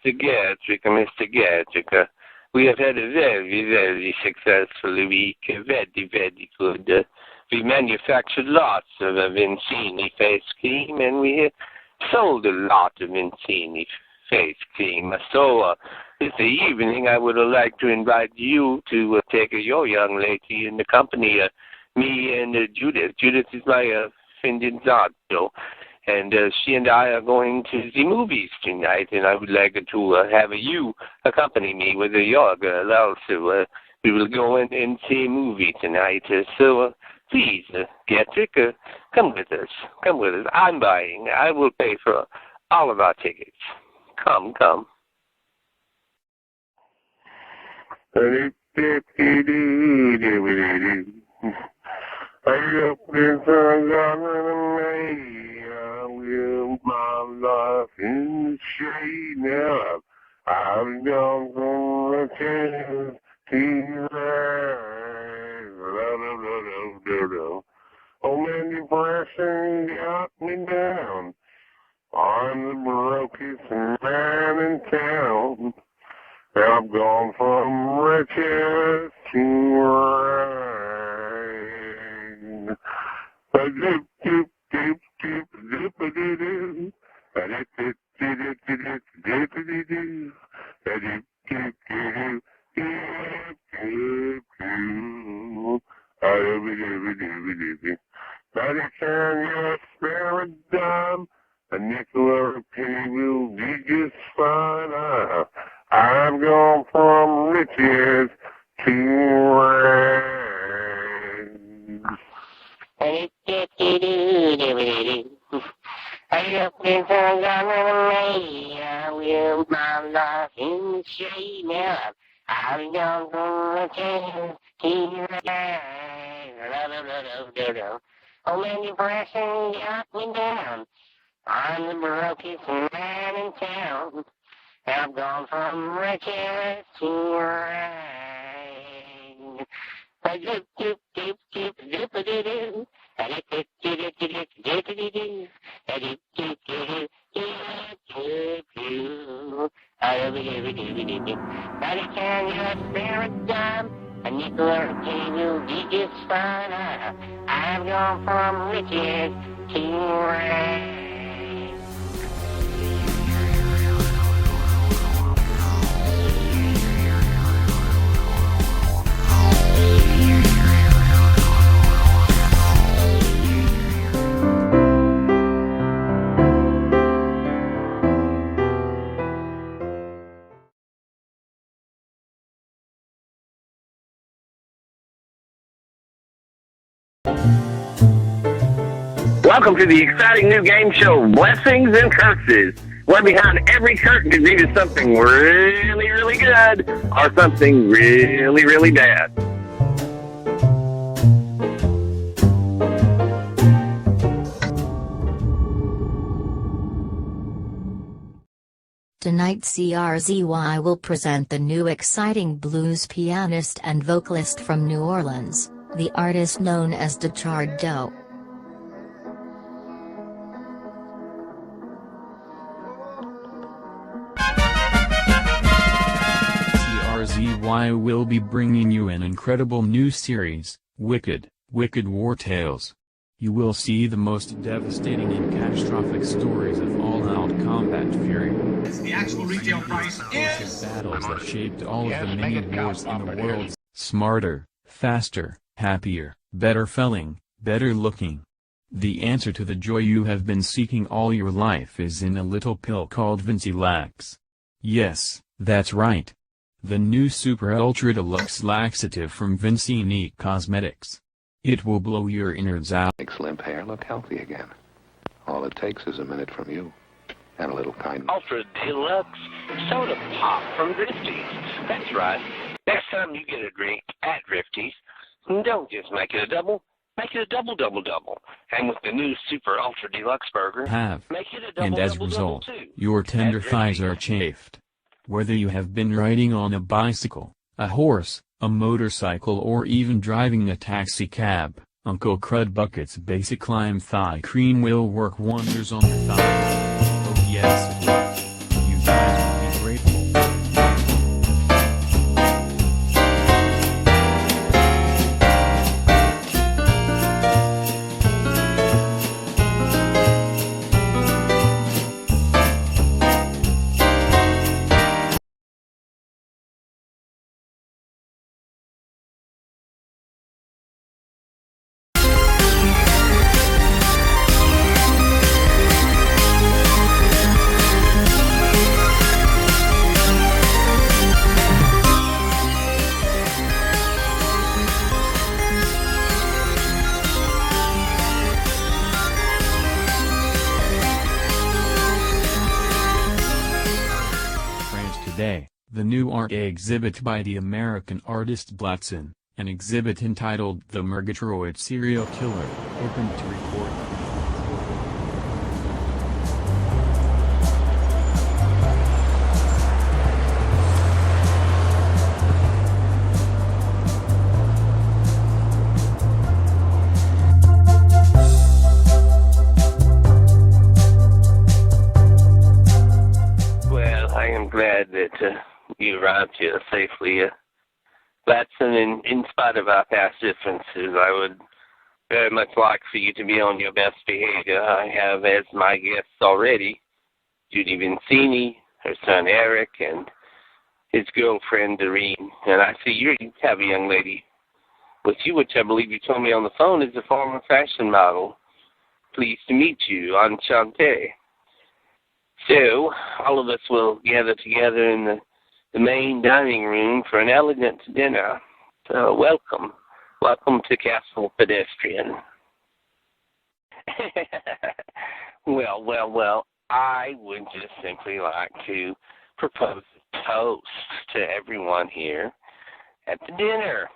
Mr. Gadrick. We have had a very, very successful week. Very, very good. We manufactured lots of Vincini face cream, and we have sold a lot of Vincini face cream. So, this evening I would like to invite you to take your young lady in the company, me and Judith. Judith is my fidanzato, and she and I are going to the movies tonight, and I would like to have you accompany me with your girl also. We will go and see a movie tonight, so please, Gadrick, come with us. Come with us. I'm buying. I will pay for all of our tickets. Come. I live my life in the shade now. I've gone from the chance to the oh man, depression got me down. I'm the brokest man in town. I've gone from riches to rain. Doop, doop, doop, doop, doop-a-doo-doo. Doop-a-doo-doo-doo-doo-doo-doo. Doop-doo-doo-doo. Doop-doo-doo. Doop-doo-doo-doo-doo. By the time you spare a dime, a nickel or a penny will be just fine. I've gone from riches to rags. I will my life in shade now. I've gone from riches to rags. Oh, man, depression got me down. I'm the brokest man in town. I've gone from riches to rags. Doop doop doop doop doop a doo doo. Doop doop doop doop doop doo doo. Doop doop doop doop doop. By the time you spare a dime, a nickel or a penny will be just fine. I've gone from riches to rags. Welcome to the exciting new game show, Blessings and Curses, where behind every curtain is either something really, really good or something really, really bad. Tonight CRZY will present the new exciting blues pianist and vocalist from New Orleans, the artist known as Dechard Doe. CRZY will be bringing you an incredible new series, Wicked War Tales. You will see the most devastating and catastrophic stories of all-out combat fury. The actual retail price is battles that shaped all of the many wars in the world. Smarter, faster, happier, better feeling, better looking. The answer to the joy you have been seeking all your life is in a little pill called Vincilax. Yes, that's right. The new Super Ultra Deluxe Laxative from Vincini Cosmetics. It will blow your innards out. Makes limp hair look healthy again. All it takes is a minute from you. And a little kindness. Ultra Deluxe Soda Pop from Drifties. That's right. Next time you get a drink at Drifties, don't just make it a double. Make it a double. And with the new Super Ultra Deluxe Burger, make it a double, and as a result, your tender thighs are chafed. Whether you have been riding on a bicycle, a horse, a motorcycle or even driving a taxi cab, Uncle Crud Bucket's Basic Lime Thigh Cream will work wonders on your thighs. Oh yes it will. You guys will be The new art exhibit by the American artist Blatson, an exhibit entitled The Murgatroyd Serial Killer, opened to report. I am glad that you arrived here safely, Batson. In spite of our past differences, I would very much like for you to be on your best behavior. I have as my guests already Judy Vincini, her son Eric, and his girlfriend Doreen. And I see you have a young lady with you, which I believe you told me on the phone is a former fashion model. Pleased to meet you. Enchanté. So, all of us will gather together in the main dining room for an elegant dinner. So, welcome. Welcome to Castle Pedestrian. Well, I would just simply like to propose a toast to everyone here at the dinner.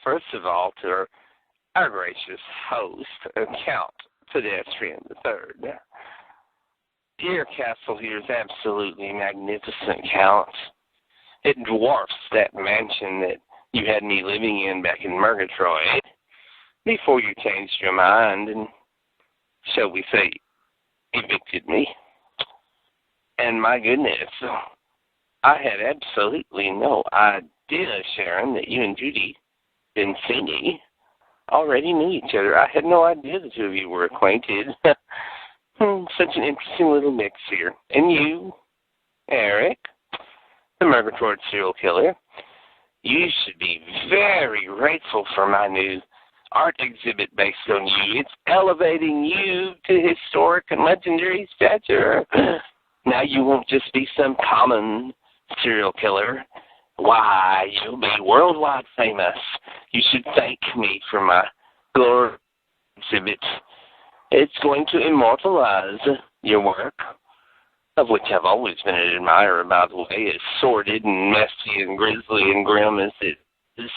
First of all, to our gracious host, Count Pedestrian III. Your castle here is absolutely magnificent, Count. It dwarfs that mansion that you had me living in back in Murgatroyd before you changed your mind and, shall we say, evicted me. And my goodness, I had absolutely no idea, Sharon, that you and Judy Vincini already knew each other. I had no idea the two of you were acquainted. Such an interesting little mix here. And you, Eric, the Murgatroyd serial killer, you should be very grateful for my new art exhibit based on you. It's elevating you to historic and legendary stature. Now you won't just be some common serial killer. Why, you'll be worldwide famous. You should thank me for my glorious exhibit. It's going to immortalize your work, of which I've always been an admirer, by the way, as sordid and messy and grisly and grim as it is.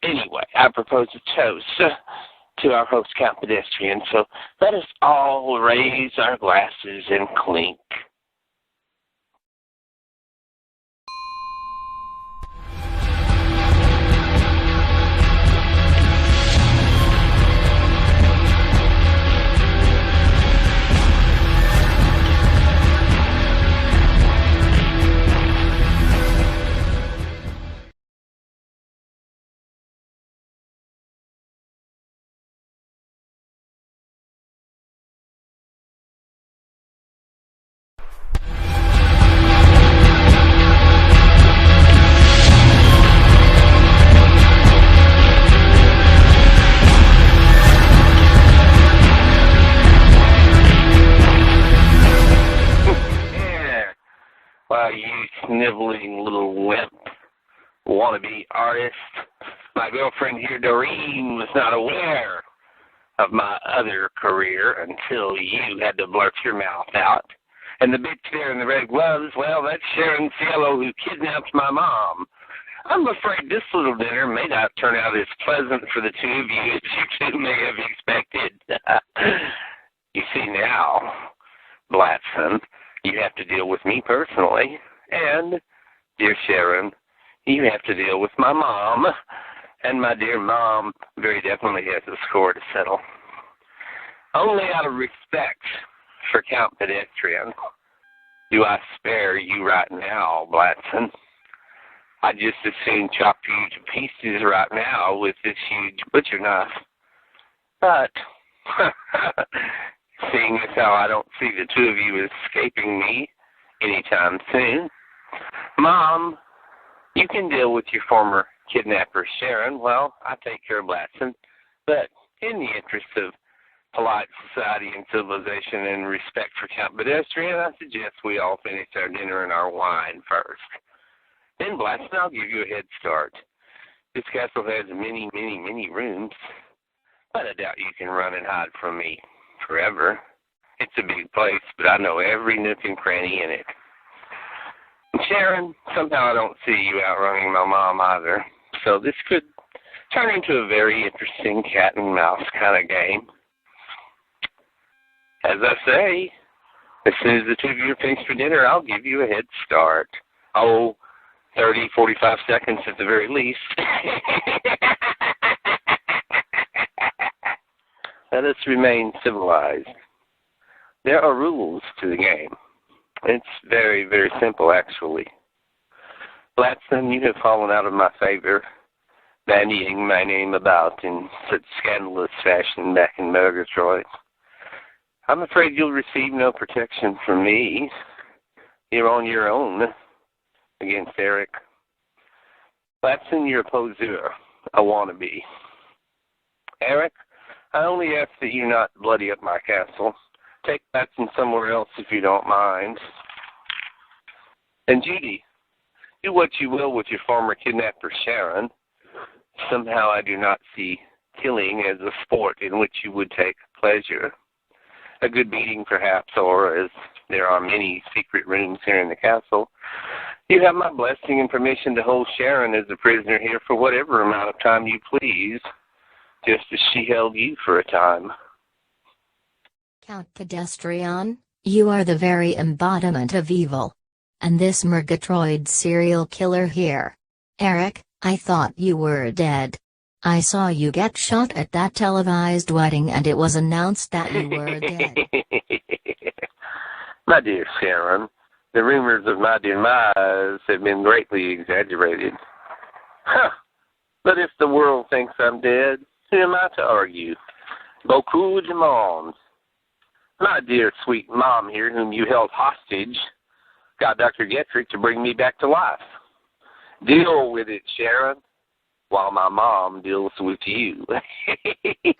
Anyway, I propose a toast to our host, Count Pedestrian, so let us all raise our glasses and clink. Why, you sniveling little wimp, wannabe artist. My girlfriend here, Doreen, was not aware of my other career until you had to blurt your mouth out. And the bitch there in the red gloves, well, that's Sharon Cielo who kidnapped my mom. I'm afraid this little dinner may not turn out as pleasant for the two of you as you two may have expected. You see now, Blatson, you have to deal with me personally. And, dear Sharon, you have to deal with my mom. And my dear mom very definitely has a score to settle. Only out of respect for Count Pedestrian do I spare you right now, Blatson. I'd just as soon chop you to pieces right now with this huge butcher knife. But, seeing as how I don't see the two of you escaping me anytime soon, Mom, you can deal with your former kidnapper, Sharon. Well, I take care of Blatson. But in the interest of polite society and civilization and respect for Count Pedestrian, I suggest we all finish our dinner and our wine first. Then, Blatson, I'll give you a head start. This castle has many, many, many rooms, but I doubt you can run and hide from me forever. It's a big place, but I know every nook and cranny in it. Sharon, somehow I don't see you outrunning my mom either. So this could turn into a very interesting cat and mouse kind of game. As I say, as soon as the two of you are finished for dinner, I'll give you a head start. Oh, 30, 45 seconds at the very least. Let us remain civilized. There are rules to the game. It's very, very simple, actually. Blatson, you have fallen out of my favor, bandying my name about in such scandalous fashion back in Murgatroyd. I'm afraid you'll receive no protection from me. You're on your own against Eric. Blatson, you're a poseur, a wannabe. Eric, I only ask that you not bloody up my castle. Take Blatson somewhere else if you don't mind. And Judy, do what you will with your former kidnapper Sharon. Somehow I do not see killing as a sport in which you would take pleasure. A good beating, perhaps, or as there are many secret rooms here in the castle, you have my blessing and permission to hold Sharon as a prisoner here for whatever amount of time you please, just as she held you for a time. Count Pedestrian, you are the very embodiment of evil. And this Murgatroyd serial killer here. Eric, I thought you were dead. I saw you get shot at that televised wedding and it was announced that you were dead. My dear Sharon, the rumors of my demise have been greatly exaggerated. Huh. But if the world thinks I'm dead, who am I to argue? Beaucoup de monde. My dear sweet mom here, whom you held hostage, got Dr. Getrick to bring me back to life. Deal with it, Sharon, while my mom deals with you.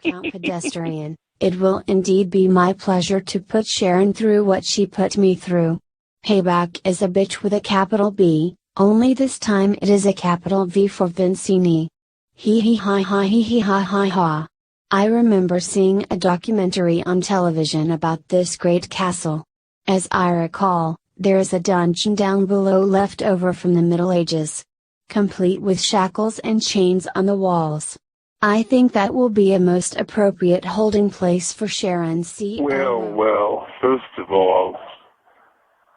Count Pedestrian, it will indeed be my pleasure to put Sharon through what she put me through. Payback is a bitch with a capital B, only this time it is a capital V for Vincini. Hee hee ha ha hee hee ha ha ha. I remember seeing a documentary on television about this great castle. As I recall, there is a dungeon down below left over from the Middle Ages, complete with shackles and chains on the walls. I think that will be a most appropriate holding place for Sharon C. Well, first of all,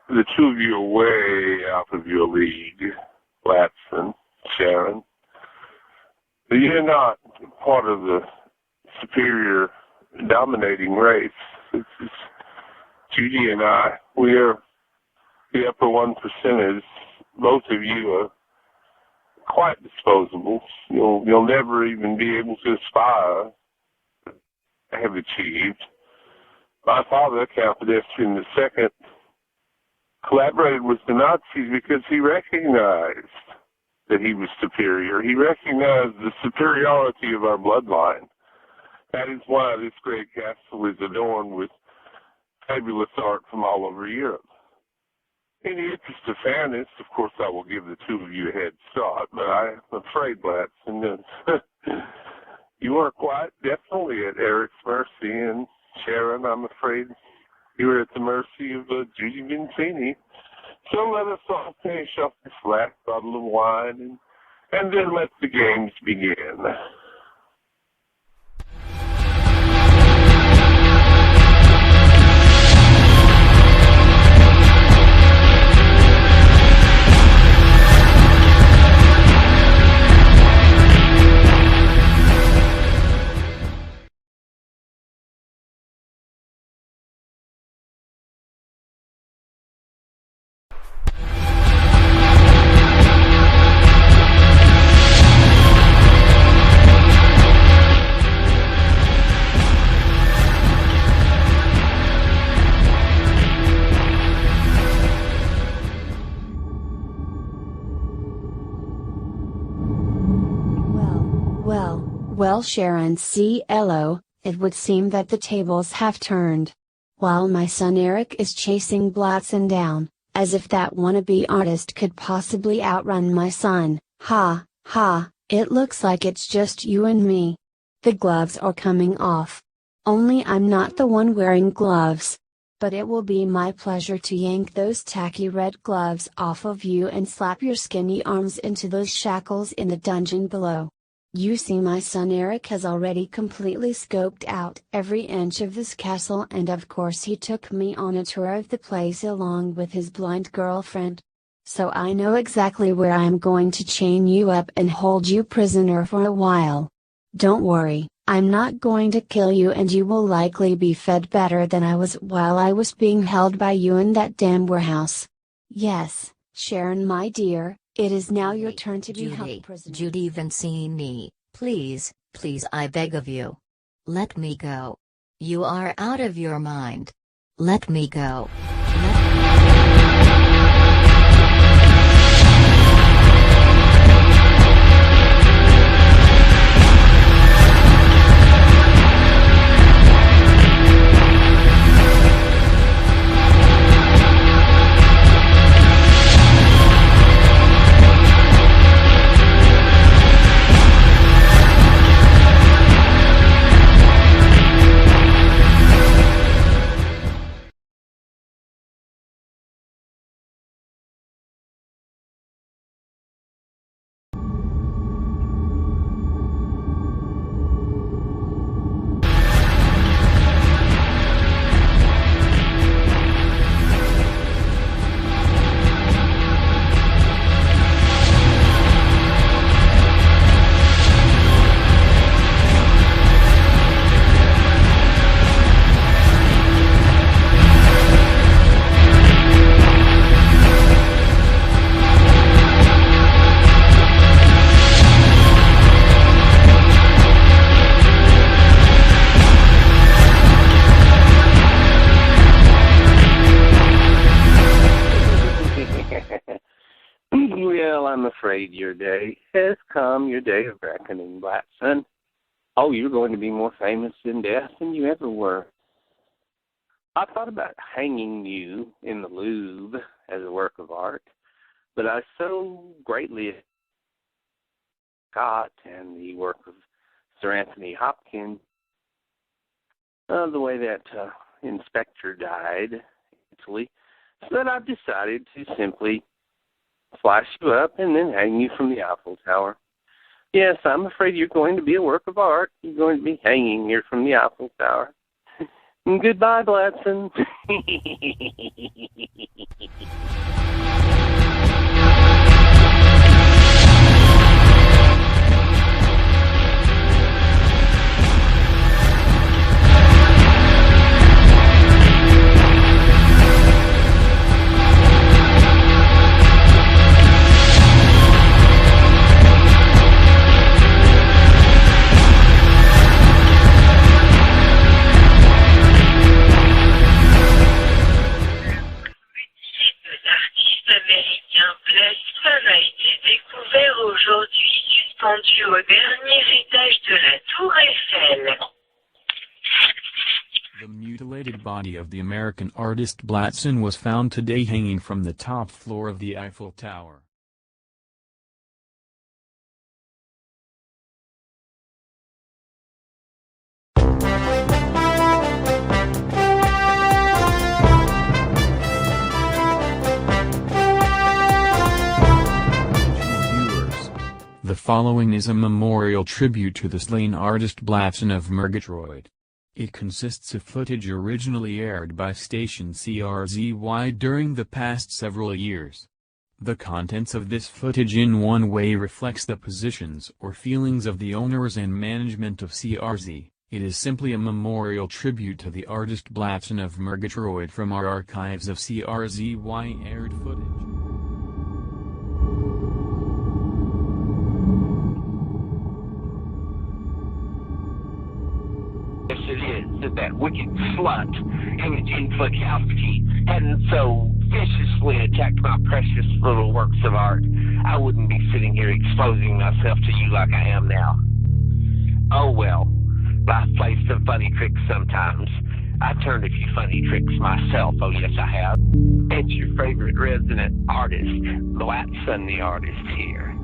the two of you are way out of your league, Watson, Sharon. You're not part of the superior dominating race. It's Judy and I, we're the upper 1%ers. Both of you are quite disposable. You'll never even be able to aspire to have achieved. My father, Count Pedestrian II, collaborated with the Nazis because he recognized that he was superior. He recognized the superiority of our bloodline. That is why this great castle is adorned with fabulous art from all over Europe. In the interest of fairness, of course, I will give the two of you a head start, but I'm afraid, Blatson, you are quite definitely at Eric's mercy, and Sharon, I'm afraid you are at the mercy of Judy Vincini. So let us all finish off this last bottle of wine, and then let the games begin. Well, Sharon C. Elo, it would seem that the tables have turned. While my son Eric is chasing Blatson down, as if that wannabe artist could possibly outrun my son, ha, ha, it looks like it's just you and me. The gloves are coming off. Only I'm not the one wearing gloves. but it will be my pleasure to yank those tacky red gloves off of you and slap your skinny arms into those shackles in the dungeon below. You see, my son Eric has already completely scoped out every inch of this castle, and of course he took me on a tour of the place along with his blind girlfriend. So I know exactly where I am going to chain you up and hold you prisoner for a while. Don't worry, I'm not going to kill you, and you will likely be fed better than I was while I was being held by you in that damn warehouse. Yes, Sharon my dear, it is now your turn to be held prisoner. Judy Vincini, please, please, I beg of you. Let me go. You are out of your mind. Let me go. Well, I'm afraid your day has come, your day of reckoning, Blackson. Oh, you're going to be more famous in death than you ever were. I thought about hanging you in the Louvre as a work of art, but I so greatly Scott and the work of Sir Anthony Hopkins, the way that Inspector died, actually, so that I've decided to simply flash you up and then hang you from the Eiffel Tower. Yes, I'm afraid you're going to be a work of art. You're going to be hanging here from the Eiffel Tower. Goodbye, Bladson. Au dernier étage de la Tour Eiffel. The mutilated body of the American artist Bladson was found today hanging from the top floor of the Eiffel Tower. The following is a memorial tribute to the slain artist Bladson of Murgatroyd. It consists of footage originally aired by station CRZY during the past several years. The contents of this footage in one way reflects the positions or feelings of the owners and management of CRZ. It is simply a memorial tribute to the artist Bladson of Murgatroyd from our archives of CRZY aired footage. Yes, it is. That wicked slut, Imogen Flakowski, hadn't so viciously attacked my precious little works of art, I wouldn't be sitting here exposing myself to you like I am now. Oh well, life plays some funny tricks sometimes. I turned a few funny tricks myself, oh yes I have. It's your favorite resident artist, Bladson the artist here,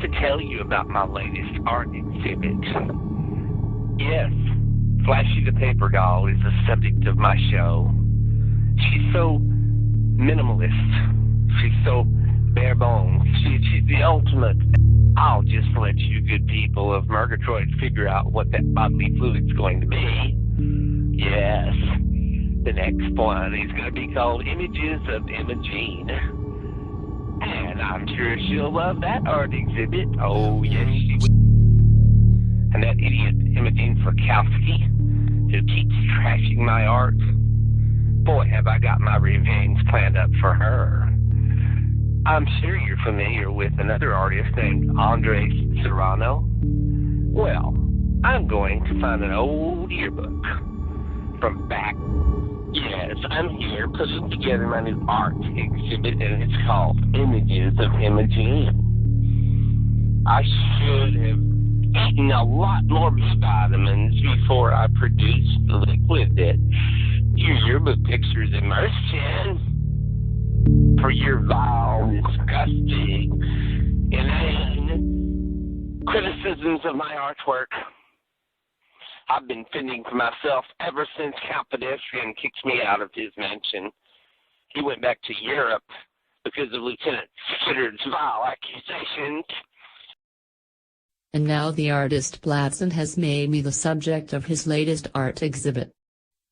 to tell you about my latest art exhibit. Yes, Flashy the Paper Doll is the subject of my show. She's so minimalist. She's so bare bones. She's the ultimate. I'll just let you good people of Murgatroyd figure out what that bodily fluid's going to be. Yes. The next one is going to be called Images of Imogene. And I'm sure she'll love that art exhibit. Oh, yes, she will. And that idiot Imogen Frykowski, who keeps trashing my art. Boy, have I got my revenge planned up for her. I'm sure you're familiar with another artist named Andres Serrano. Well, I'm going to find an old yearbook from back. Yes, I'm here putting together my new art exhibit, and it's called Images of Imogene. I should have eaten a lot more vitamins before I produced the liquid that your yearbook pictures immersed in. For your vile, disgusting, inane criticisms of my artwork. I've been fending for myself ever since Count Pedestrian kicked me out of his mansion. He went back to Europe because of Lieutenant Sitter's vile accusations. And now the artist Blatson has made me the subject of his latest art exhibit.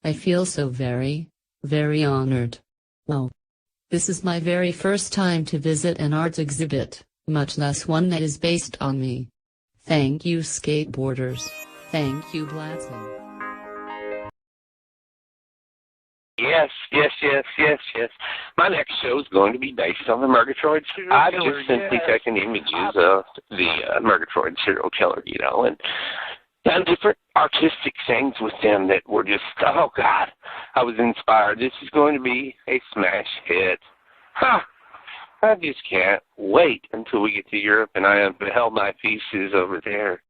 I feel so very, very honored. Oh. This is my very first time to visit an art exhibit, much less one that is based on me. Thank you, skateboarders. Thank you, Blatson. Yes. My next show is going to be based on the Murgatroyd serial I've killer. Just simply taken images of the Murgatroyd serial killer, and done different artistic things with them that were just, oh God, I was inspired. This is going to be a smash hit. I just can't wait until we get to Europe and I unveil my pieces over there.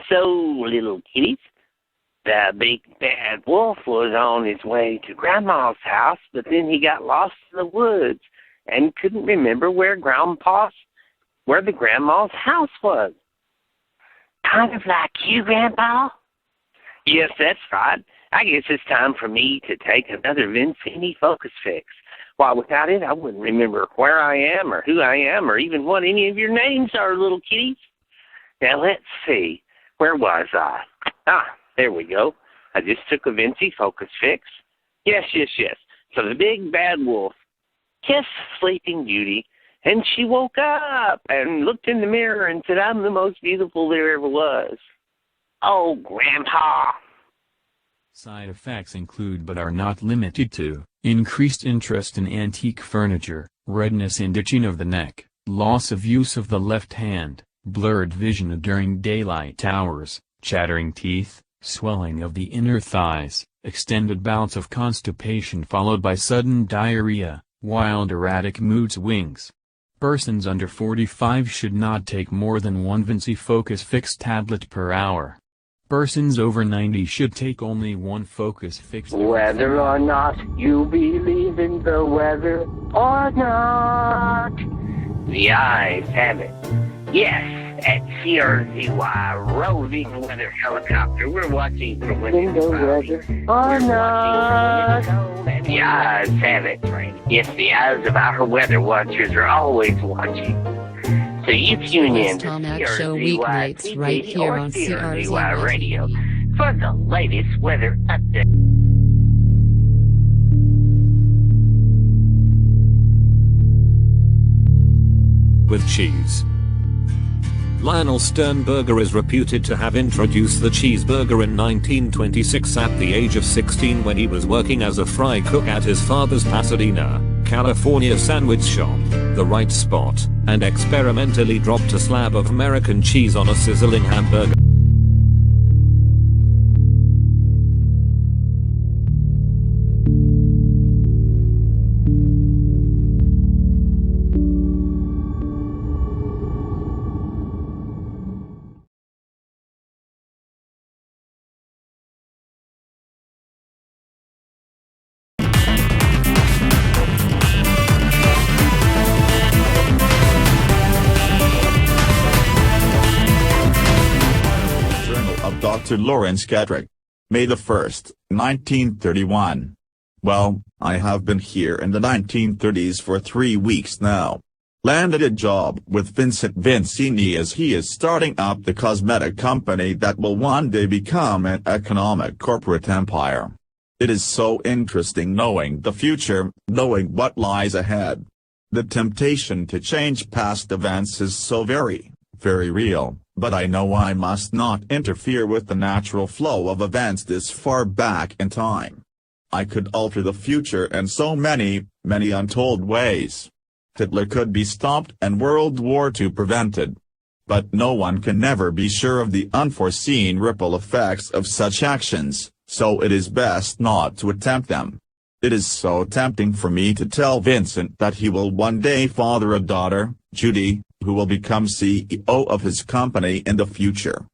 So, little kitties, the big bad wolf was on his way to Grandma's house, but then he got lost in the woods and couldn't remember where the Grandma's house was. Kind of like you, Grandpa? Yes, that's right. I guess it's time for me to take another Vincini focus fix. Why, without it, I wouldn't remember where I am or who I am or even what any of your names are, little kitties. Now, let's see. Where was I? There we go. I just took a Vinci focus fix. Yes. So the big bad wolf kissed Sleeping Beauty, and she woke up and looked in the mirror and said, I'm the most beautiful there ever was. Oh, Grandpa. Side effects include but are not limited to increased interest in antique furniture, redness and itching of the neck, loss of use of the left hand, blurred vision during daylight hours, chattering teeth, swelling of the inner thighs, extended bouts of constipation followed by sudden diarrhea, wild erratic mood swings. Persons under 45 should not take more than one Vinci Focus Fix tablet per hour. Persons over 90 should take only one Focus Fix. Whether or not you believe in the weather or not, the eyes have it. Yes, at CRZY roving weather helicopter, we're watching for when the weather or not. And the eyes have it. Yes, the eyes of our weather watchers are always watching. So you tune in to CRZY TV right here or on CRZY Radio for the latest weather update. With cheese. Lionel Sternberger is reputed to have introduced the cheeseburger in 1926 at the age of 16 when he was working as a fry cook at his father's Pasadena, California sandwich shop, The Right Spot, and experimentally dropped a slab of American cheese on a sizzling hamburger. Dr. Lawrence Kedrick. May the 1st, 1931. Well, I have been here in the 1930s for 3 weeks now. Landed a job with Vincent Vincini as he is starting up the cosmetic company that will one day become an economic corporate empire. It is so interesting knowing the future, knowing what lies ahead. The temptation to change past events is so very, very real, but I know I must not interfere with the natural flow of events this far back in time. I could alter the future in so many, many untold ways. Hitler could be stopped and World War II prevented. But no one can never be sure of the unforeseen ripple effects of such actions, so it is best not to attempt them. It is so tempting for me to tell Vincent that he will one day father a daughter, Judy, who will become CEO of his company in the future.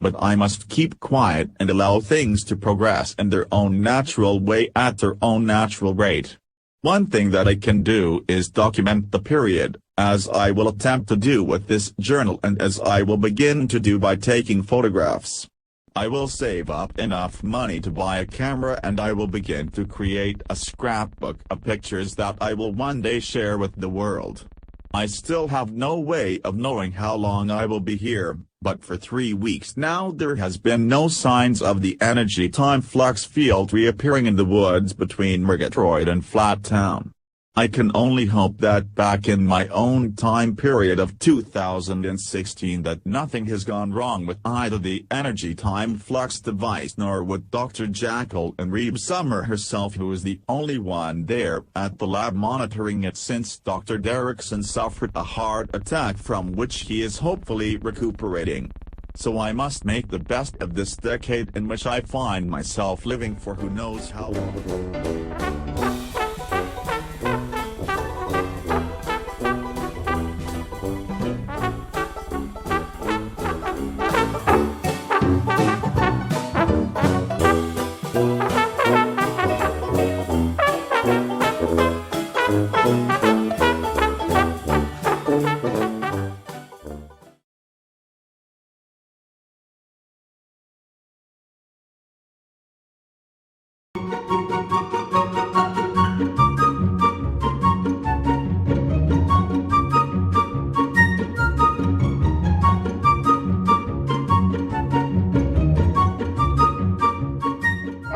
But I must keep quiet and allow things to progress in their own natural way at their own natural rate. One thing that I can do is document the period, as I will attempt to do with this journal and as I will begin to do by taking photographs. I will save up enough money to buy a camera and I will begin to create a scrapbook of pictures that I will one day share with the world. I still have no way of knowing how long I will be here, but for 3 weeks now there has been no signs of the energy-time flux field reappearing in the woods between Murgatroyd and Flat Town. I can only hope that back in my own time period of 2016 that nothing has gone wrong with either the energy-time flux device nor with Dr. Jekyll and Rebe Summer herself, who is the only one there at the lab monitoring it since Dr. Derrickson suffered a heart attack from which he is hopefully recuperating. So I must make the best of this decade in which I find myself living for who knows how long.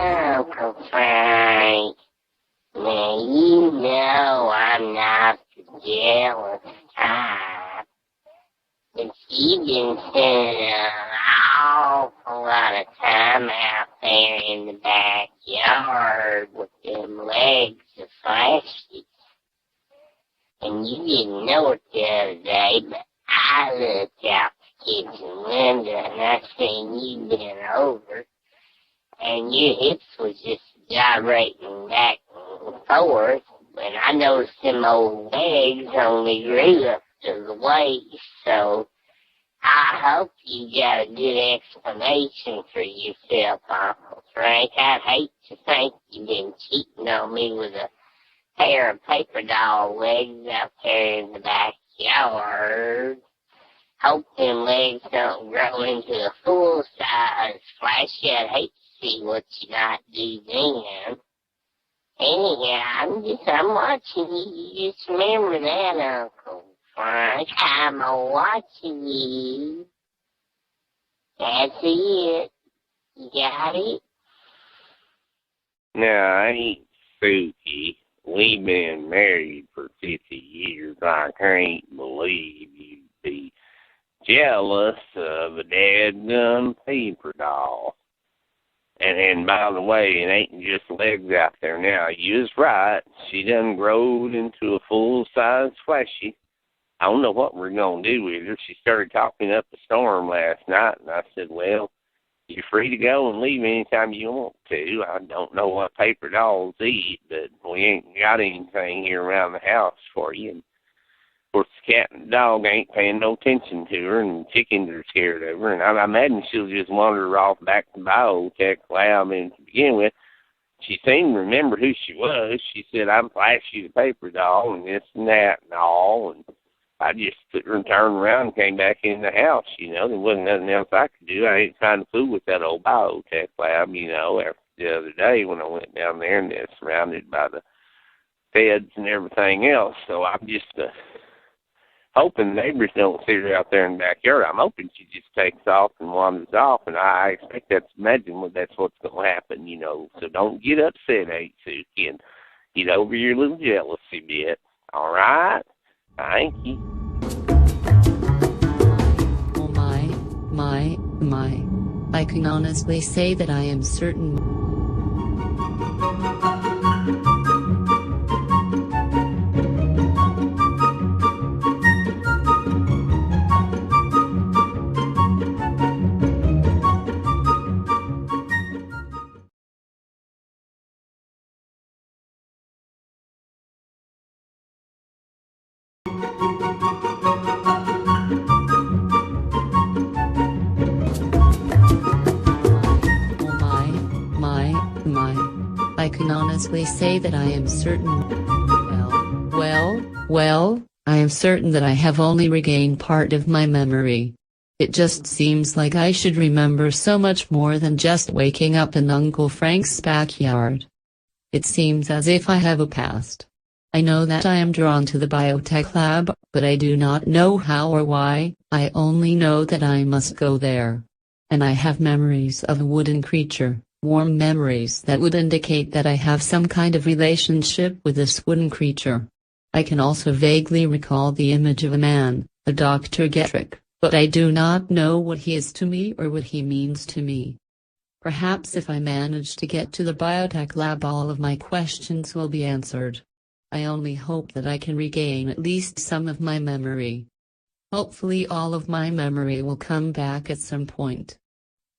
Uncle Frank, now you know I'm not the jealous type, but you've been spending an awful lot of time out there in the backyard with them legs of flashy. And you didn't know it the other day, but I looked out the kitchen window and I seen you been over. And your hips was just gyrating back and forth, but I noticed them old legs only grew up to the waist, so I hope you got a good explanation for yourself, Uncle Frank. I'd hate to think you've been cheating on me with a pair of paper doll legs out there in the backyard. Hope them legs don't grow into a full-size flashy. I'd hate see what you might do then. Anyhow, I'm watching you. You just remember that, Uncle Frank. I'm watching you. That's it. You got it? No, I ain't spooky. We've been married for 50 years. I can't believe you'd be jealous of a dadgum paper doll. And by the way, it ain't just legs out there now. You was right. She done growed into a full-size flashy. I don't know what we're going to do with her. She started talking up a storm last night, and I said, well, you're free to go and leave anytime you want to. I don't know what paper dolls eat, but we ain't got anything here around the house for you. And of course, the cat and the dog ain't paying no attention to her, and the chickens are scared of her, and I imagine she'll just wander off back to biotech lab. And to begin with, she seemed to remember who she was. She said, I'm Flashy the paper doll, and this and that and all, and I just turned around and came back in the house, you know. There wasn't nothing else I could do. I ain't trying to fool with that old biotech lab, you know, after the other day when I went down there and they're surrounded by the feds and everything else. So I'm just hoping the neighbors don't see her out there in the backyard. I'm hoping she just takes off and wanders off, and I expect that's that's what's going to happen, you know. So don't get upset, Suki, and get over your little jealousy bit. All right? Thank you. Oh my. I can honestly say that I am certain. I can honestly say that I am certain. Well, I am certain that I have only regained part of my memory. It just seems like I should remember so much more than just waking up in Uncle Frank's backyard. It seems as if I have a past. I know that I am drawn to the biotech lab, but I do not know how or why. I only know that I must go there. And I have memories of a wooden creature. Warm memories that would indicate that I have some kind of relationship with this wooden creature. I can also vaguely recall the image of a man, a Dr. Getrick, but I do not know what he is to me or what he means to me. Perhaps if I manage to get to the biotech lab, all of my questions will be answered. I only hope that I can regain at least some of my memory. Hopefully all of my memory will come back at some point.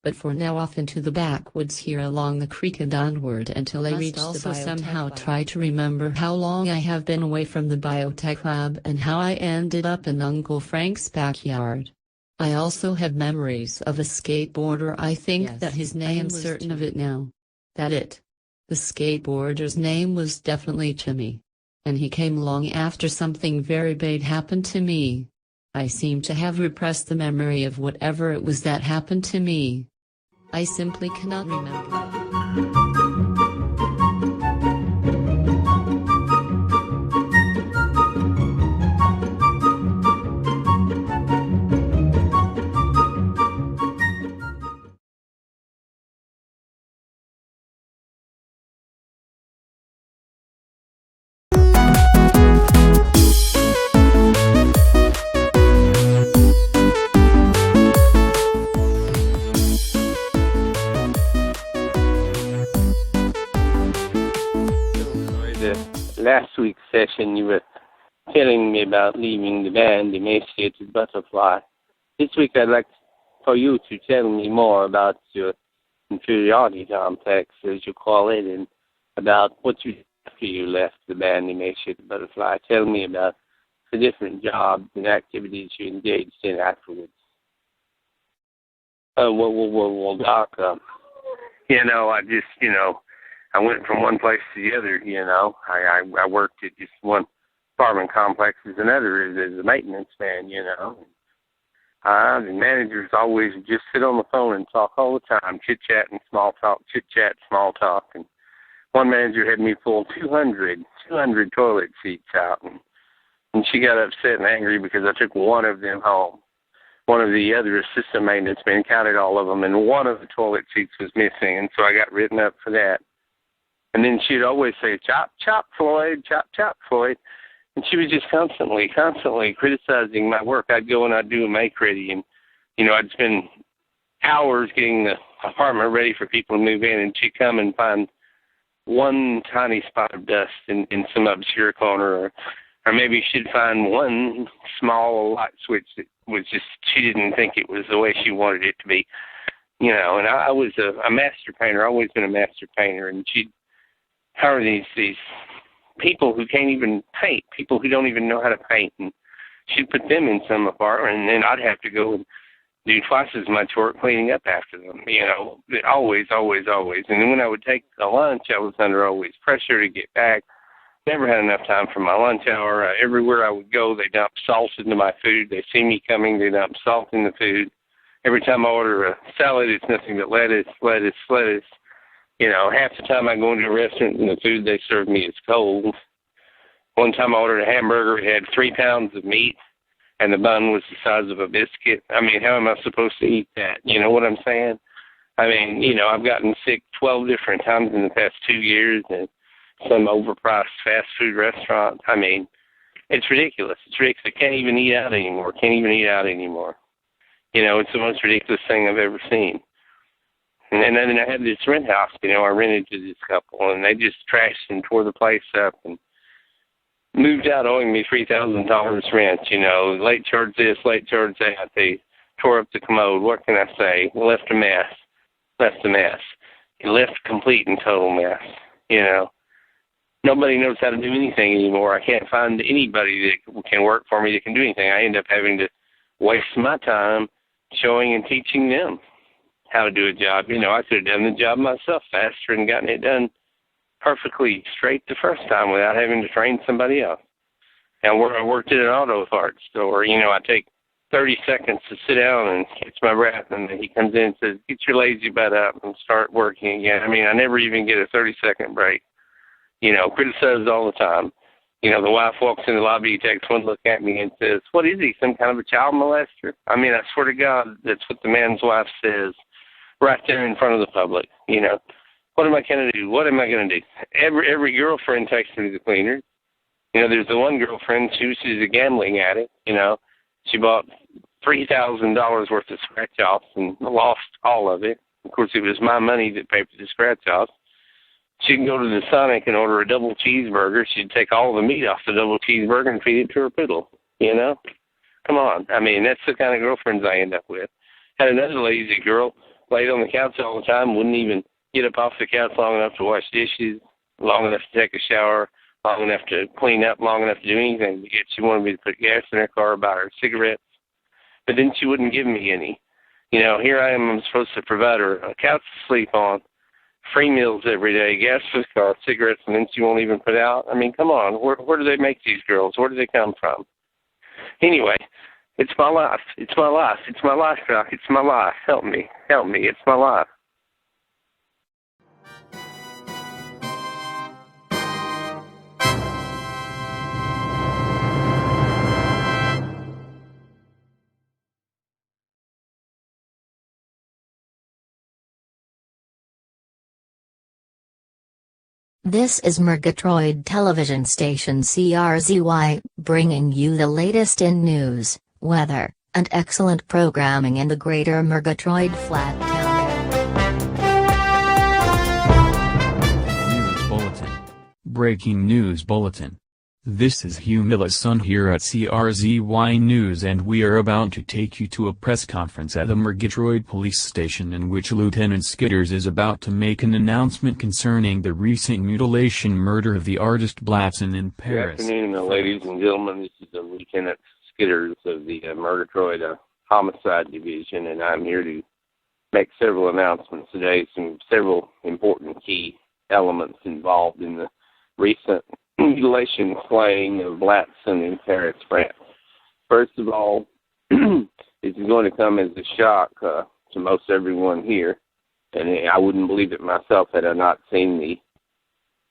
But for now, off into the backwoods here along the creek and onward until I reach the biotech somehow lab. Try to remember how long I have been away from the biotech lab and how I ended up in Uncle Frank's backyard. I also have memories of a skateboarder. I think that his name, I am certain of it now. The skateboarder's name was definitely Timmy. And he came along after something very bad happened to me. I seem to have repressed the memory of whatever it was that happened to me. I simply cannot remember it. Last week's session, you were telling me about leaving the band, Emaciated Butterfly. This week, I'd like for you to tell me more about your inferiority complex, as you call it, and about what you did after you left the band, Emaciated Butterfly. Tell me about the different jobs and activities you engaged in afterwards. Well, Doc, I went from one place to the other, I worked at just one apartment complex as another as a maintenance man, The managers always just sit on the phone and talk all the time, chit-chat and small talk, chit-chat, small talk. And one manager had me pull 200 toilet seats out, and she got upset and angry because I took one of them home. One of the other assistant maintenance men counted all of them, and one of the toilet seats was missing, and so I got written up for that. And then she'd always say, chop, chop, Floyd, chop, chop, Floyd. And she was just constantly criticizing my work. I'd go and I'd do a make-ready, and, I'd spend hours getting the apartment ready for people to move in, and she'd come and find one tiny spot of dust in some obscure corner, or maybe she'd find one small light switch that was just, she didn't think it was the way she wanted it to be. And I was a master painter, always been a master painter, and she'd hire these people who can't even paint, people who don't even know how to paint, and she'd put them in some apartment, and then I'd have to go and do twice as much work cleaning up after them, always. And then when I would take the lunch, I was under always pressure to get back. Never had enough time for my lunch hour. Everywhere I would go, they dump salt into my food. They see me coming, they dump salt in the food. Every time I order a salad, it's nothing but lettuce, lettuce, lettuce. You know, half the time I go into a restaurant and the food they serve me is cold. One time I ordered a hamburger. It had 3 pounds of meat, and the bun was the size of a biscuit. I mean, how am I supposed to eat that? You know what I'm saying? I mean, you know, I've gotten sick 12 different times in the past 2 years, and some overpriced fast food restaurant. I mean, it's ridiculous. It's ridiculous. I can't even eat out anymore. You know, it's the most ridiculous thing I've ever seen. And then I had this rent house, you know, I rented to this couple, and they just trashed and tore the place up and moved out owing me $3,000 rent, you know, late charge this, late charge that. They tore up the commode. What can I say? Left a mess. It left complete and total mess, you know. Nobody knows how to do anything anymore. I can't find anybody that can work for me that can do anything. I end up having to waste my time showing and teaching them how to do a job. You know, I could have done the job myself faster and gotten it done perfectly straight the first time without having to train somebody else. And where I worked at an auto parts store, you know, I take 30 seconds to sit down and catch my breath, and then he comes in and says, "Get your lazy butt up and start working again." I mean, I never even get a 30-second break. You know, criticized all the time. You know, the wife walks in the lobby, takes one look at me and says, "What is he, some kind of a child molester?" I mean, I swear to God, that's what the man's wife says right there in front of the public, you know. What am I going to do? What am I going to do? Every girlfriend takes me to the cleaners. You know, there's the one girlfriend, she's a gambling addict, you know. She bought $3,000 worth of scratch-offs and lost all of it. Of course, it was my money that paid for the scratch-offs. She can go to the Sonic and order a double cheeseburger. She'd take all the meat off the double cheeseburger and feed it to her poodle, you know? Come on. I mean, that's the kind of girlfriends I end up with. Had another lazy girl, laid on the couch all the time, wouldn't even get up off the couch long enough to wash dishes, long enough to take a shower, long enough to clean up, long enough to do anything. Yet she wanted me to put gas in her car, buy her cigarettes. But then she wouldn't give me any. You know, here I am, I'm supposed to provide her a couch to sleep on, free meals every day, gas for the car, cigarettes, and then she won't even put out. I mean, come on, where do they make these girls? Where do they come from? Anyway, it's my life. It's my life. It's my life, Doc. It's my life. Help me. Help me. It's my life. This is Murgatroyd television station CRZY, bringing you the latest in news, weather, and excellent programming in the greater Murgatroyd Flat Town. News Bulletin. Breaking News Bulletin. This is Hugh Millison here at CRZY News, and we are about to take you to a press conference at the Murgatroyd police station in which Lieutenant Skidders is about to make an announcement concerning the recent mutilation murder of the artist Blatson in Paris. Good afternoon, ladies and gentlemen. This is Lieutenant Skidders of the Murgatroyd Homicide Division, and I'm here to make several announcements today, several important key elements involved in the recent mutilation slaying of Blatson in Paris, France. First of all, this is going to come as a shock to most everyone here, and I wouldn't believe it myself had I not seen the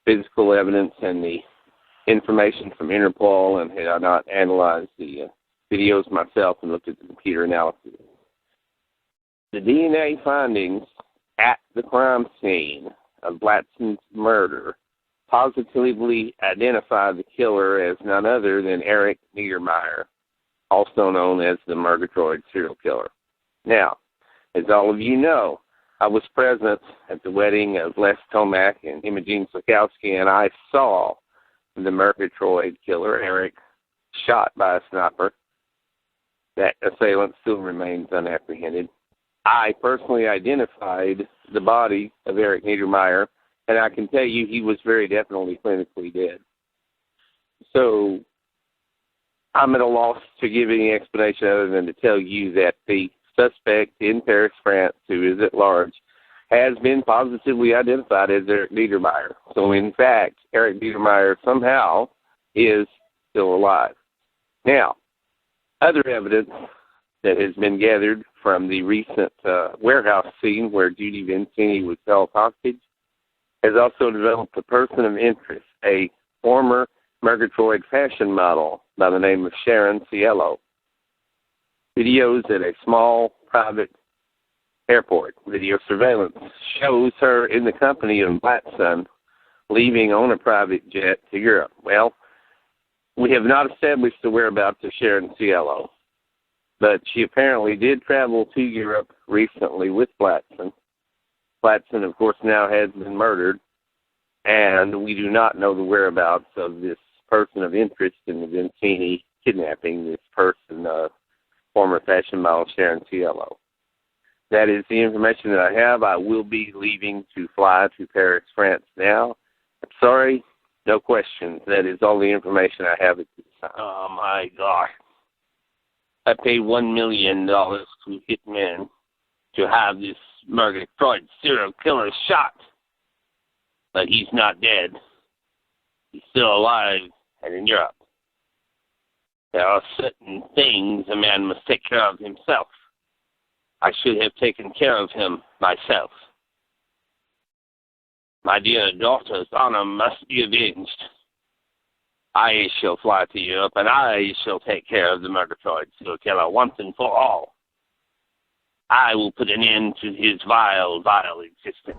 physical evidence and the information from Interpol, and had I not analyzed the videos myself and looked at the computer analysis. The DNA findings at the crime scene of Blatson's murder positively identify the killer as none other than Eric Niedermeyer, also known as the Murgatroyd serial killer. Now, as all of you know, I was present at the wedding of Les Tomac and Imogene Slakowski, and I saw the Murgatroyd killer, Eric, shot by a sniper. That assailant still remains unapprehended. I personally identified the body of Eric Niedermeyer, and I can tell you he was very definitely clinically dead. So I'm at a loss to give any explanation other than to tell you that the suspect in Paris, France, who is at large, has been positively identified as Eric Biedermeier. So, in fact, Eric Biedermeier somehow is still alive. Now, other evidence that has been gathered from the recent warehouse scene where Judy Vincini was held hostage has also developed a person of interest, a former Murgatroyd fashion model by the name of Sharon Cielo. Videos at a small private airport video surveillance shows her in the company of Blackson leaving on a private jet to Europe. Well, we have not established the whereabouts of Sharon Cielo, but she apparently did travel to Europe recently with Blackson. Blackson, of course, now has been murdered, and we do not know the whereabouts of this person of interest in the Vincini kidnapping, this person, former fashion model Sharon Cielo. That is the information that I have. I will be leaving to fly to Paris, France now. I'm sorry, no questions. That is all the information I have at this time. Oh, my gosh. I paid $1 million to hitmen to have this Murgatroyd serial killer shot. But he's not dead. He's still alive and in Europe. There are certain things a man must take care of himself. I should have taken care of him myself. My dear daughter's honor must be avenged. I shall fly to Europe, and I shall take care of the Murgatroyd serial killer once and for all. I will put an end to his vile, vile existence.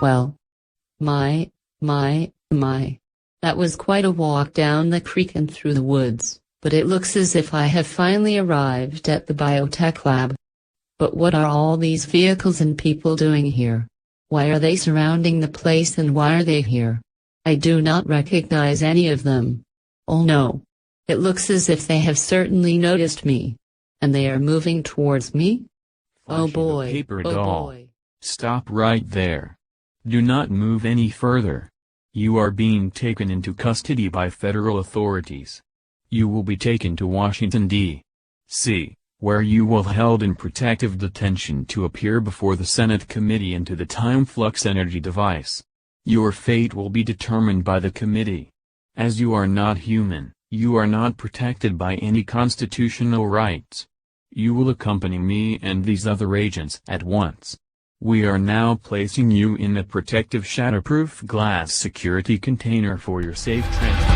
Well, my. That was quite a walk down the creek and through the woods, but it looks as if I have finally arrived at the biotech lab. But what are all these vehicles and people doing here? Why are they surrounding the place and why are they here? I do not recognize any of them. Oh no. It looks as if they have certainly noticed me. And they are moving towards me? Oh boy, Paper oh doll. boy. Stop right there. Do not move any further. You are being taken into custody by federal authorities. You will be taken to Washington, D.C., where you will held in protective detention to appear before the Senate Committee into the Time Flux Energy device. Your fate will be determined by the committee. As you are not human, you are not protected by any constitutional rights. You will accompany me and these other agents at once. We are now placing you in a protective shatterproof glass security container for your safe transport.